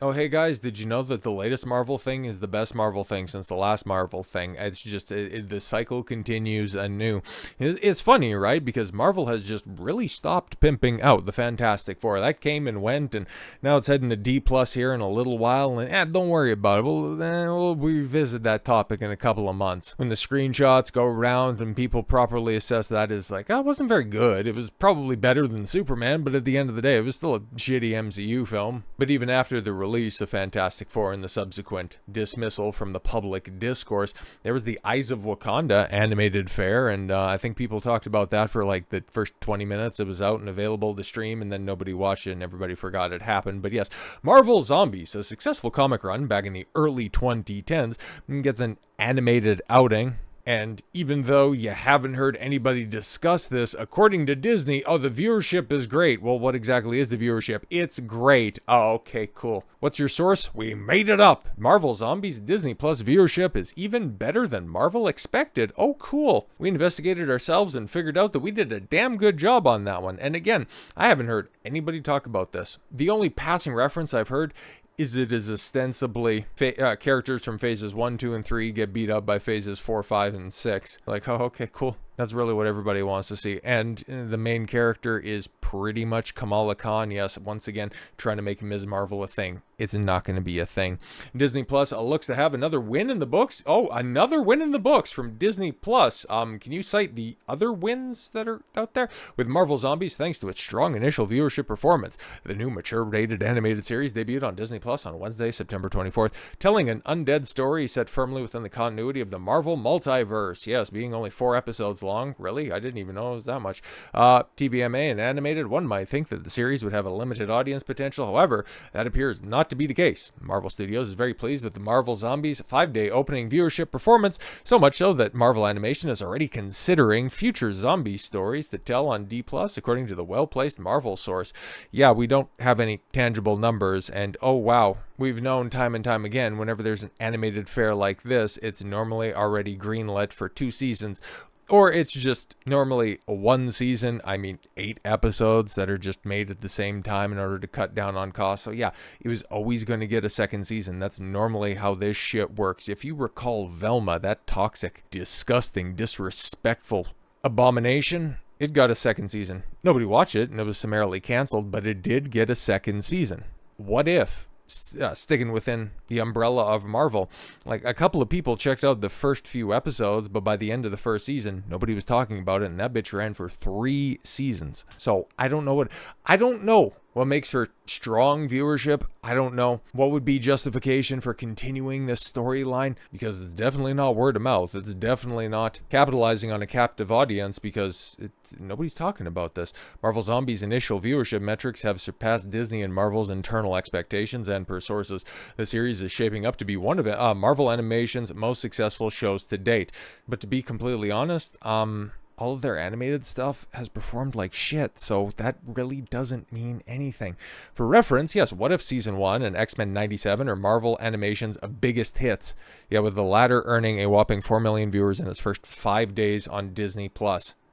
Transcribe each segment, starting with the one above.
Oh, hey guys, did you know that the latest Marvel thing is the best Marvel thing since the last Marvel thing? It's just, the cycle continues anew. It's funny, right? Because Marvel has just really stopped pimping out the Fantastic Four. That came and went, and now it's heading to D plus here in a little while, and don't worry about it. We'll revisit that topic in a couple of months. When the screenshots go around and people properly assess that as like, oh, it wasn't very good. It was probably better than Superman, but at the end of the day, it was still a shitty MCU film. But even after the release of Fantastic Four and the subsequent dismissal from the public discourse, there was the Eyes of Wakanda animated fair, and I think people talked about that for like the first 20 minutes. It was out and available to stream, and then nobody watched it and everybody forgot it happened. But yes, Marvel Zombies, a successful comic run back in the early 2010s, gets an animated outing. And even though you haven't heard anybody discuss this, according to Disney, oh, the viewership is great. Well, what exactly is the viewership? It's great. Oh, okay, cool. What's your source? We made it up. Marvel Zombies Disney Plus viewership is even better than Marvel expected. Oh, cool. We investigated ourselves and figured out that we did a damn good job on that one. And again, I haven't heard anybody talk about this. The only passing reference I've heard is it is ostensibly characters from phases 1, 2, and 3 get beat up by phases 4, 5, and 6. Like, oh, okay, cool. That's really what everybody wants to see. And the main character is pretty much Kamala Khan. Yes, once again, trying to make Ms. Marvel a thing. It's not going to be a thing. Disney Plus looks to have another win in the books. Oh, another win in the books from Disney Plus. Can you cite the other wins that are out there? With Marvel Zombies, thanks to its strong initial viewership performance, the new mature-rated animated series debuted on Disney Plus on Wednesday, September 24th, telling an undead story set firmly within the continuity of the Marvel multiverse. Yes, being only 4 episodes long. Really? I didn't even know it was that much. TVMA and animated, one might think that the series would have a limited audience potential. However, that appears not to be the case. Marvel Studios is very pleased with the Marvel Zombies 5-day opening viewership performance, so much so that Marvel Animation is already considering future zombie stories to tell on D+, according to the well-placed Marvel source. Yeah, we don't have any tangible numbers, and oh wow, we've known time and time again, whenever there's an animated fare like this, it's normally already greenlit for 2 seasons. Or it's just normally 1 season, 8 episodes that are just made at the same time in order to cut down on costs. So yeah, it was always going to get a second season. That's normally how this shit works. If you recall Velma, that toxic, disgusting, disrespectful abomination, it got a second season. Nobody watched it and it was summarily canceled, but it did get a second season. What if? Sticking within the umbrella of Marvel, like a couple of people checked out the first few episodes, but by the end of the first season, nobody was talking about it, and that bitch ran for 3 seasons. So I don't know what makes for strong viewership. I don't know what would be justification for continuing this storyline, because it's definitely not word of mouth. It's definitely not capitalizing on a captive audience, because nobody's talking about this. Marvel Zombies' initial viewership metrics have surpassed Disney and Marvel's internal expectations, and per sources, the series is shaping up to be one of Marvel Animation's most successful shows to date. But to be completely honest, all of their animated stuff has performed like shit, so that really doesn't mean anything. For reference, yes, What If Season 1 and X-Men 97 are Marvel Animation's biggest hits, yet with the latter earning a whopping 4 million viewers in its first 5 days on Disney+,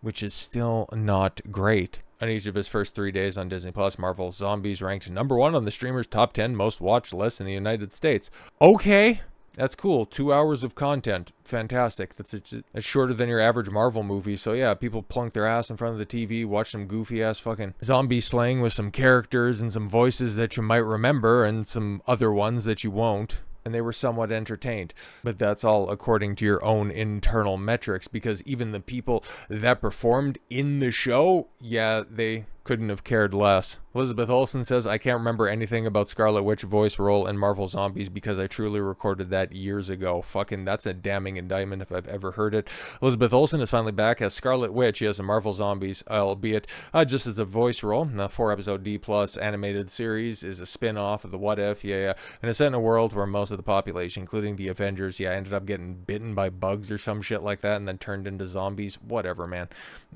which is still not great. On each of his first 3 days on Disney+, Marvel Zombies ranked number 1 on the streamer's top 10 most watched list in the United States. Okay, that's cool. 2 hours of content. Fantastic. That's shorter than your average Marvel movie. So yeah, people plunk their ass in front of the TV, watch some goofy ass fucking zombie slaying with some characters and some voices that you might remember and some other ones that you won't. And they were somewhat entertained. But that's all according to your own internal metrics, because even the people that performed in the show, yeah, they couldn't have cared less. Elizabeth Olsen says, I can't remember anything about Scarlet Witch voice role in Marvel Zombies because I truly recorded that years ago. Fucking, that's a damning indictment if I've ever heard it. Elizabeth Olsen is finally back as Scarlet Witch, yes, in Marvel Zombies, albeit just as a voice role. The 4-episode D+ animated series is a spin-off of the What If, and it's set in a world where most of the population, including the Avengers, ended up getting bitten by bugs or some shit like that and then turned into zombies. Whatever, man.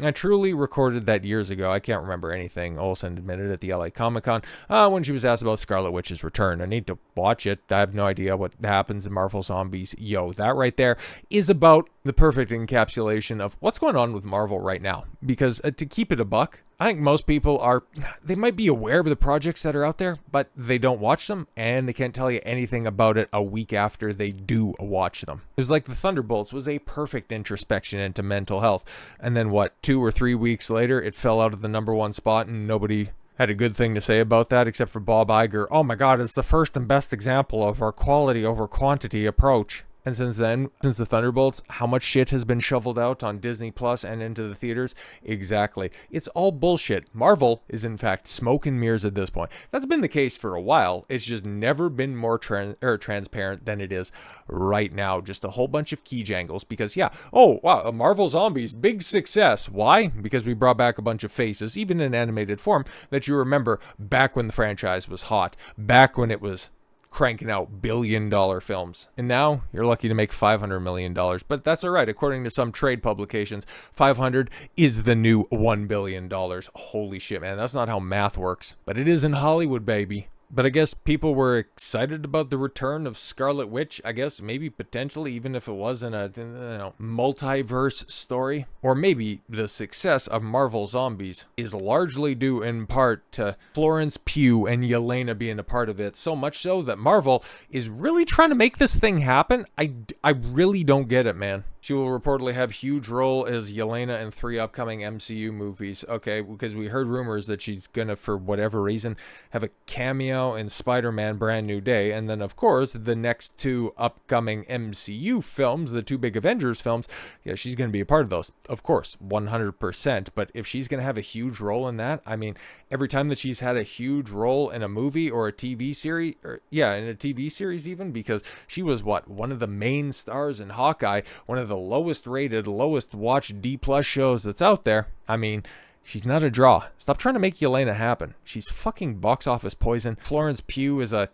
I truly recorded that years ago. I can't remember anything, Olsen admitted at the LA Comic-Con when she was asked about Scarlet Witch's return. I need to watch it. I have no idea what happens in Marvel Zombies. Yo, that right there is about the perfect encapsulation of what's going on with Marvel right now. Because to keep it a buck, I think most people they might be aware of the projects that are out there, but they don't watch them, and they can't tell you anything about it a week after they do watch them. It was like the Thunderbolts was a perfect introspection into mental health. And then what, 2 or 3 weeks later, it fell out of the #1 spot and nobody had a good thing to say about that except for Bob Iger. Oh my God, it's the first and best example of our quality over quantity approach. And since then, since the Thunderbolts, how much shit has been shoveled out on Disney Plus and into the theaters? Exactly. It's all bullshit. Marvel is in fact smoke and mirrors at this point. That's been the case for a while. It's just never been more transparent than it is right now. Just a whole bunch of key jangles because, yeah, oh, wow, Marvel Zombies, big success. Why? Because we brought back a bunch of faces, even in animated form, that you remember back when the franchise was hot, back when it was cranking out billion-dollar films. And now you're lucky to make $500 million. But that's all right. According to some trade publications, 500 is the new $1 billion. Holy shit, man. That's not how math works. But it is in Hollywood, baby. But I guess people were excited about the return of Scarlet Witch. I guess maybe potentially, even if it wasn't a multiverse story. Or maybe the success of Marvel Zombies is largely due in part to Florence Pugh and Yelena being a part of it. So much so that Marvel is really trying to make this thing happen. I really don't get it, man. She will reportedly have huge role as Yelena in 3 upcoming MCU movies. Okay, because we heard rumors that she's gonna, for whatever reason, have a cameo in Spider-Man Brand New Day. And then, of course, the next 2 upcoming MCU films, the 2 big Avengers films, yeah, she's gonna be a part of those. Of course, 100%. But if she's gonna have a huge role in that, I mean, every time that she's had a huge role in a movie or a TV series, in a TV series even, because she was, one of the main stars in Hawkeye, one of the lowest rated, lowest watched D+ shows that's out there. I mean, she's not a draw. Stop trying to make Yelena happen. She's fucking box office poison. Florence Pugh is a,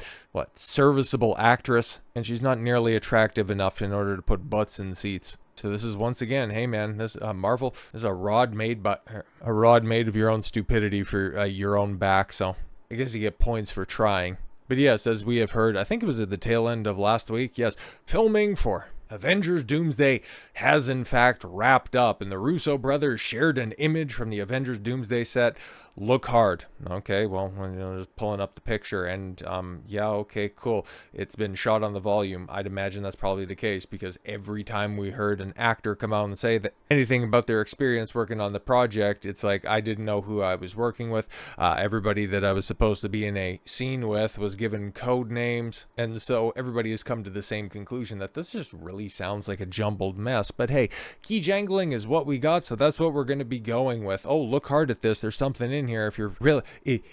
serviceable actress, and she's not nearly attractive enough in order to put butts in seats. So this is once again, hey man, this Marvel is a rod made of your own stupidity for your own back. So I guess you get points for trying. But yes, as we have heard, I think it was at the tail end of last week, yes, filming for Avengers Doomsday has in fact wrapped up, and the Russo brothers shared an image from the Avengers Doomsday set. Look hard. Okay, well, just pulling up the picture, and yeah, okay, cool. It's been shot on the volume. I'd imagine that's probably the case, because every time we heard an actor come out and say that anything about their experience working on the project, it's like, I didn't know who I was working with. Everybody that I was supposed to be in a scene with was given code names, and so everybody has come to the same conclusion that this just really sounds like a jumbled mess. But hey, key jangling is what we got, so that's what we're going to be going with. Oh, look hard at this. There's something in here. If you're really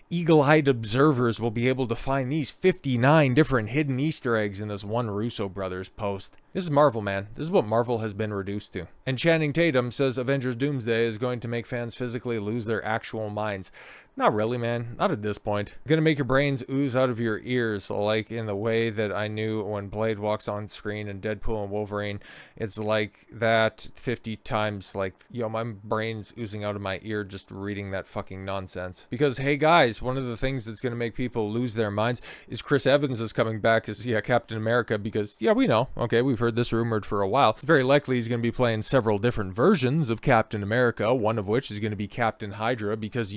eagle-eyed observers will be able to find these 59 different hidden Easter eggs in this one Russo brothers post. This is Marvel, man. This is what Marvel has been reduced to. And Channing Tatum says Avengers Doomsday is going to make fans physically lose their actual minds. Not really, man. Not at this point. Gonna make your brains ooze out of your ears, like in the way that I knew when Blade walks on screen in Deadpool and Wolverine. It's like that 50 times, like, my brain's oozing out of my ear just reading that fucking nonsense. Because, hey guys, one of the things that's gonna make people lose their minds is Chris Evans is coming back as, Captain America, because, we know, okay, we've heard this rumored for a while. Very likely he's gonna be playing several different versions of Captain America, one of which is gonna be Captain Hydra, because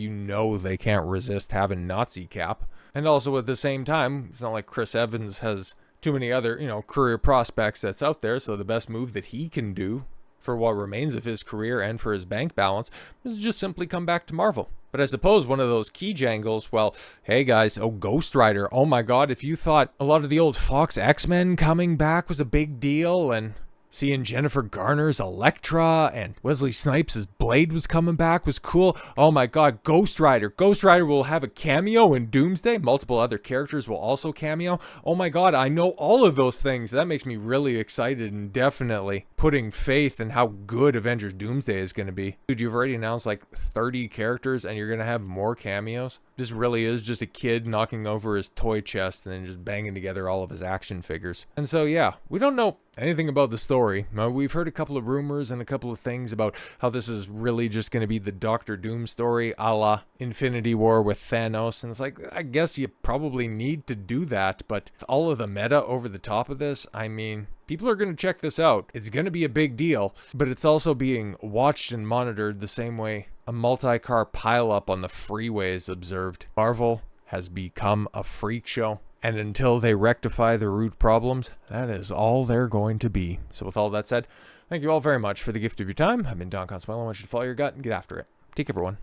they can't resist having Nazi Cap. And also at the same time, it's not like Chris Evans has too many other, career prospects that's out there, so the best move that he can do for what remains of his career and for his bank balance is just simply come back to Marvel. But I suppose one of those key jangles, well, hey guys, Ghost Rider, oh my god, if you thought a lot of the old Fox X-Men coming back was a big deal, and seeing Jennifer Garner's Elektra and Wesley Snipes' Blade was coming back was cool. Oh my god, Ghost Rider. Ghost Rider will have a cameo in Doomsday. Multiple other characters will also cameo. Oh my god, I know all of those things. That makes me really excited and definitely putting faith in how good Avengers Doomsday is going to be. Dude, you've already announced like 30 characters and you're going to have more cameos? This really is just a kid knocking over his toy chest and then just banging together all of his action figures. And so yeah, we don't know anything about the story. We've heard a couple of rumors and a couple of things about how this is really just going to be the Doctor Doom story a la Infinity War with Thanos. And it's like, I guess you probably need to do that, but all of the meta over the top of this, I mean, people are going to check this out. It's going to be a big deal, but it's also being watched and monitored the same way a multi-car pileup on the freeways observed. Marvel has become a freak show. And until they rectify the root problems, that is all they're going to be. So with all that said, thank you all very much for the gift of your time. I've been Don Consuelo. I want you to follow your gut and get after it. Take care, everyone.